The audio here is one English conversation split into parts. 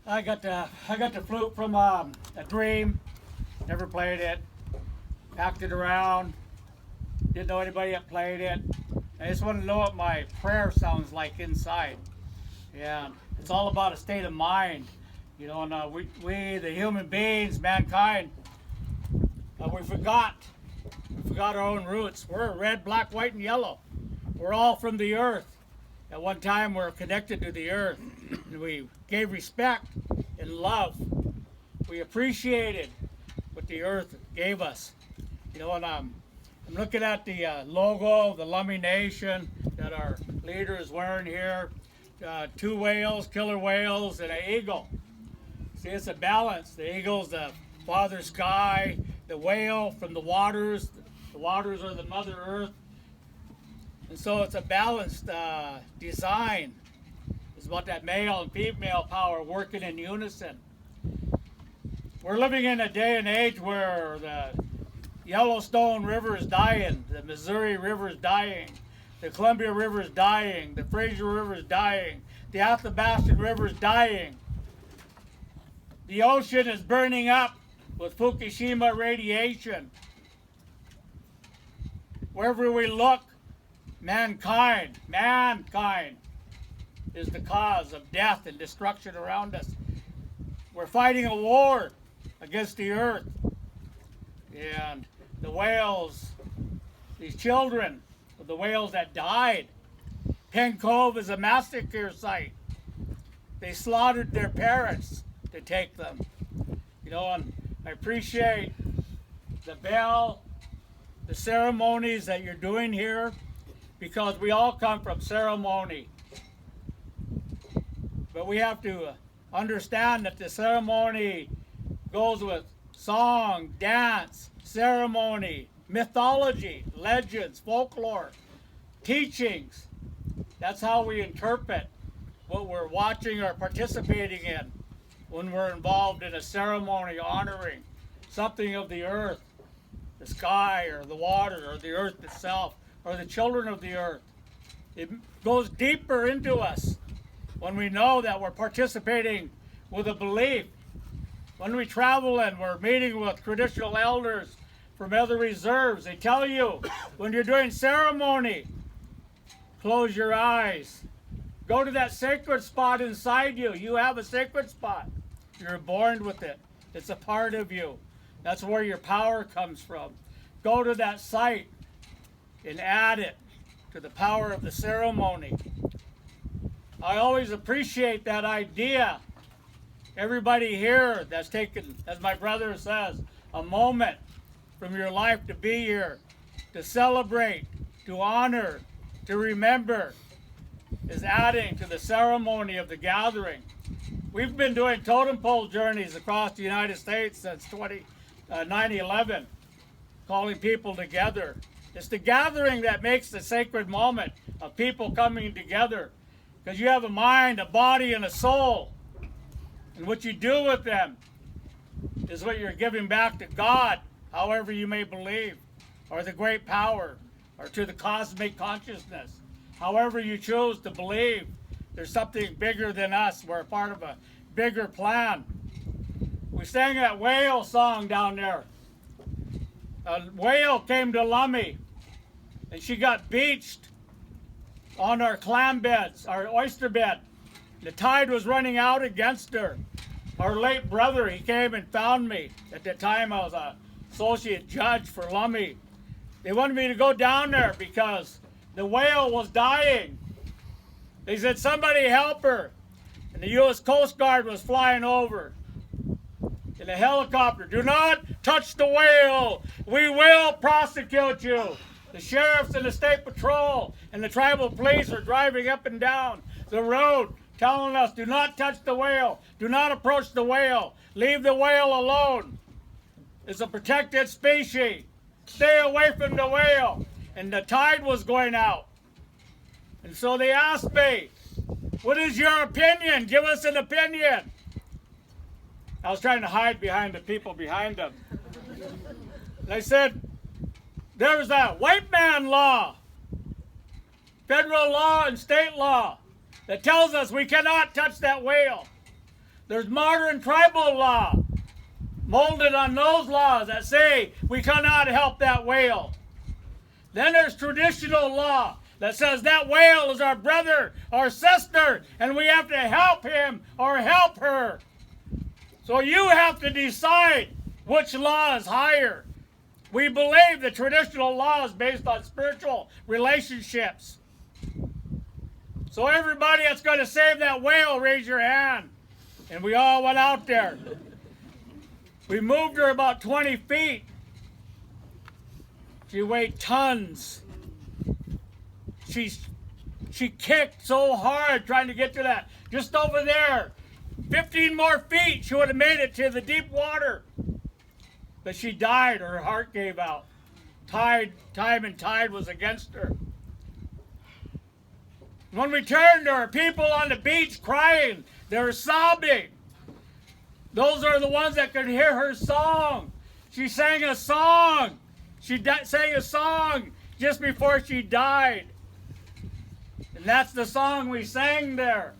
I got the flute from a dream. Never played it. Packed it around. Didn't know anybody that played it. I just want to know what my prayer sounds like inside. Yeah, it's all about a state of mind. And we the human beings, mankind, we forgot our own roots. We're red, black, white, and yellow. We're all from the earth. At one time, we're connected to the earth. And we gave respect and love. We appreciated what the earth gave us. And I'm looking at the logo of the Lummi Nation that our leader is wearing here. 2 whales, killer whales, and an eagle. See, it's a balance. The eagle's the father sky, the whale from the waters. The waters are the mother earth. And so it's a balanced design. It's about that male and female power working in unison. We're living in a day and age where the Yellowstone River is dying, the Missouri River is dying, the Columbia River is dying, the Fraser River is dying, the Athabascan River is dying. The ocean is burning up with Fukushima radiation. Wherever we look, mankind is the cause of death and destruction around us. We're fighting a war against the earth. And the whales, these children, the whales that died, Penn Cove is a massacre site. They slaughtered their parents to take them. And I appreciate the bell, the ceremonies that you're doing here, because we all come from ceremony. But we have to understand that the ceremony goes with song, dance, ceremony, mythology, legends, folklore, teachings. That's how we interpret what we're watching or participating in when we're involved in a ceremony honoring something of the earth, the sky or the water or the earth itself or the children of the earth. It goes deeper into us when we know that we're participating with a belief. When we travel and we're meeting with traditional elders from other reserves, they tell you when you're doing ceremony, close your eyes. Go to that sacred spot inside you. You have a sacred spot. You're born with it. It's a part of you. That's where your power comes from. Go to that site and add it to the power of the ceremony. I always appreciate that idea. Everybody here that's taken, as my brother says, a moment from your life to be here, to celebrate, to honor, to remember, is adding to the ceremony of the gathering. We've been doing totem pole journeys across the United States since 9/11, calling people together. It's the gathering that makes the sacred moment of people coming together, because you have a mind, a body, and a soul. And what you do with them is what you're giving back to God, however you may believe, or the great power, or to the cosmic consciousness. However you choose to believe, there's something bigger than us. We're a part of a bigger plan. We sang that whale song down there. A whale came to Lummi, and she got beached on our clam beds, our oyster bed. The tide was running out against her. Our late brother, he came and found me. At the time, I was an associate judge for Lummi. They wanted me to go down there because the whale was dying. They said, somebody help her. And the U.S. Coast Guard was flying over in a helicopter. Do not touch the whale. We will prosecute you. The sheriffs and the state patrol and the tribal police are driving up and down the road telling us, do not touch the whale. Do not approach the whale. Leave the whale alone. It's a protected species. Stay away from the whale. And the tide was going out. And so they asked me, what is your opinion? Give us an opinion. I was trying to hide behind the people behind them. They said, there's a white man law, federal law and state law, that tells us we cannot touch that whale. There's modern tribal law molded on those laws that say we cannot help that whale. Then there's traditional law that says that whale is our brother or sister and we have to help him or help her. So you have to decide which law is higher. We believe the traditional law is based on spiritual relationships. So everybody that's going to save that whale, raise your hand. And we all went out there. We moved her about 20 feet. She weighed tons. She kicked so hard trying to get to that. Just over there. 15 more feet, she would have made it to the deep water. But she died. Her heart gave out. Time and tide was against her. When we turned to her, people on the beach crying. They were sobbing. Those are the ones that could hear her song. She sang a song. She sang a song just before she died. And that's the song we sang there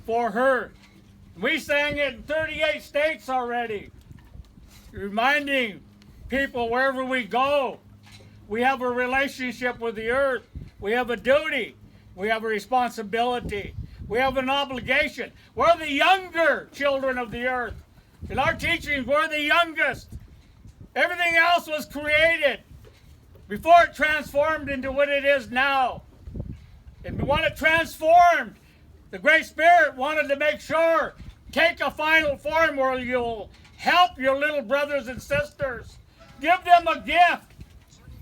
for her. We sang it in 38 states already, reminding people wherever we go, we have a relationship with the earth. We have a duty. We have a responsibility. We have an obligation. We're the younger children of the earth. In our teachings, we're the youngest. Everything else was created before it transformed into what it is now. And when it transformed, the Great Spirit wanted to make sure, take a final form where you'll help your little brothers and sisters. Give them a gift.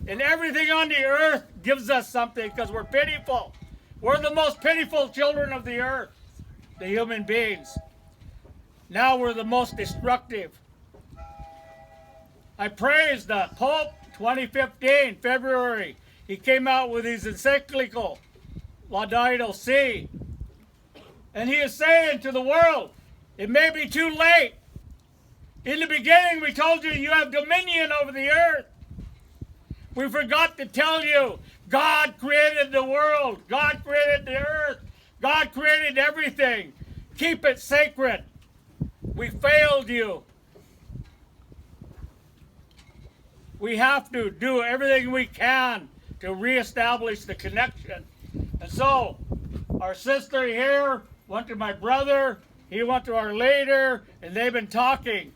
And everything on the earth gives us something because we're pitiful. We're the most pitiful children of the earth, the human beings. Now we're the most destructive. I praise the Pope 2015, February. He came out with his encyclical, Laudato Si. And he is saying to the world, it may be too late. In the beginning, we told you you have dominion over the earth. We forgot to tell you, God created the world. God created the earth. God created everything. Keep it sacred. We failed you. We have to do everything we can to reestablish the connection. And so, our sister here went to my brother, he went to our leader, and they've been talking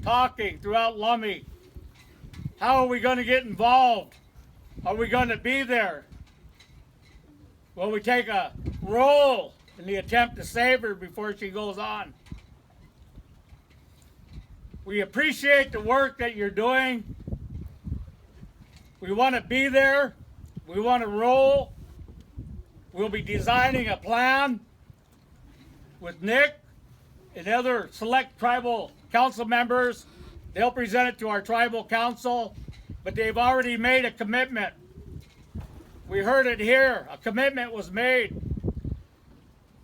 throughout Lummi. How are we going to get involved? Are we going to be there? Will we take a role in the attempt to save her before she goes on? We appreciate the work that you're doing. We want to be there. We want to roll. We'll be designing a plan with Nick and other select tribal council members. They'll present it to our tribal council, but they've already made a commitment. We heard it here. A commitment was made.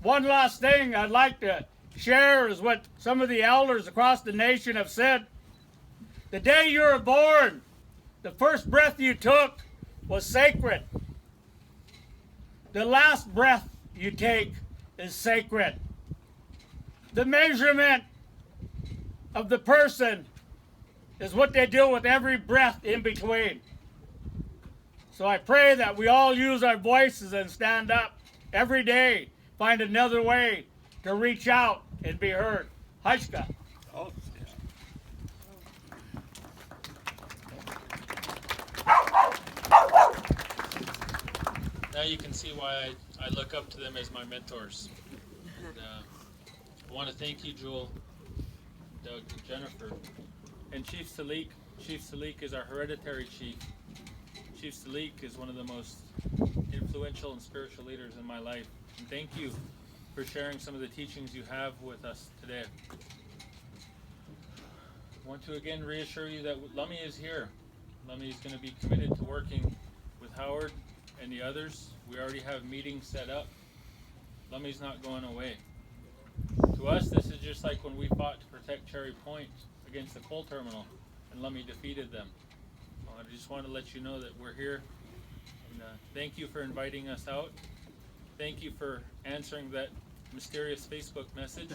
One last thing I'd like to share is what some of the elders across the nation have said. The day you were born, the first breath you took was sacred. The last breath you take is sacred. The measurement of the person is what they do with every breath in between. So I pray that we all use our voices and stand up every day, find another way to reach out and be heard. Haishka. Oh, Now you can see why I look up to them as my mentors. And, I want to thank you, Jewel, Doug, and Jennifer, and Chief Salik. Chief Salik is our hereditary chief. Chief Salik is one of the most influential and spiritual leaders in my life. And thank you for sharing some of the teachings you have with us today. I want to again reassure you that Lummi is here. Lummi is going to be committed to working with Howard and the others. We already have meetings set up. Lummi's not going away. To us, this is just like when we fought to protect Cherry Point against the coal terminal, and Lummi defeated them. I just want to let you know that we're here. And thank you for inviting us out. Thank you for answering that mysterious Facebook message.